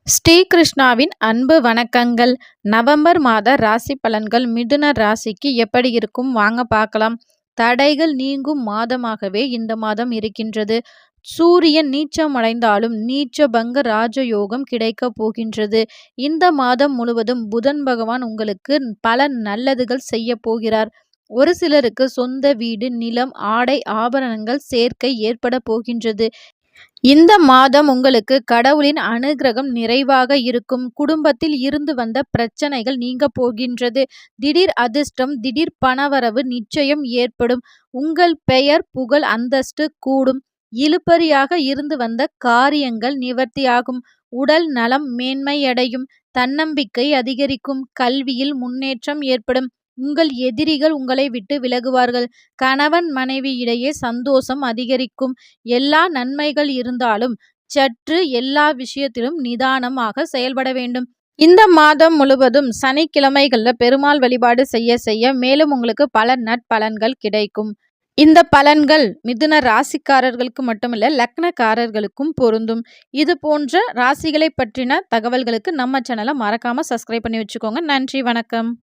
ஸ்ரீ கிருஷ்ணாவின் அன்பு வணக்கங்கள். நவம்பர் மாத ராசி பலன்கள் மிதுன ராசிக்கு எப்படி இருக்கும் வாங்க பார்க்கலாம். தடைகள் நீங்கும் மாதமாகவே இந்த மாதம் இருக்கின்றது. சூரியன் நீச்சம் அடைந்தாலும் நீச்ச பங்க ராஜயோகம் கிடைக்க போகின்றது. இந்த மாதம் முழுவதும் புதன் பகவான் உங்களுக்கு பல நல்லதுகள் செய்ய போகிறார். ஒரு சிலருக்கு சொந்த வீடு, நிலம், ஆடை, ஆபரணங்கள் சேர்க்கை ஏற்பட போகின்றது. இந்த மாதம் உங்களுக்கு கடவுளின் அனுக்கிரகம் நிறைவாக இருக்கும். குடும்பத்தில் இருந்து வந்த பிரச்சனைகள் நீங்க போகின்றது. திடீர் அதிர்ஷ்டம், திடீர் பணவரவு நிச்சயம் ஏற்படும். உங்கள் பெயர், புகழ், அந்தஸ்து கூடும். இழுபறியாக இருந்து வந்த காரியங்கள் நிவர்த்தியாகும். உடல் நலம் மேன்மையடையும். தன்னம்பிக்கை அதிகரிக்கும். கல்வியில் முன்னேற்றம் ஏற்படும். உங்கள் எதிரிகள் உங்களை விட்டு விலகுவார்கள். கணவன் மனைவி இடையே சந்தோஷம் அதிகரிக்கும். எல்லா நன்மைகள் இருந்தாலும் சற்று எல்லா விஷயத்திலும் நிதானமாக செயல்பட வேண்டும். இந்த மாதம் முழுவதும் சனிக்கிழமைகள்ல பெருமாள் வழிபாடு செய்ய செய்ய மேலும் உங்களுக்கு பல நற்பலன்கள் கிடைக்கும். இந்த பலன்கள் மிதுன ராசிக்காரர்களுக்கு மட்டுமல்ல, லக்னக்காரர்களுக்கும் பொருந்தும். இது போன்ற ராசிகளை பற்றின தகவல்களுக்கு நம்ம சேனலை மறக்காம சப்ஸ்கிரைப் பண்ணி வச்சுக்கோங்க. நன்றி, வணக்கம்.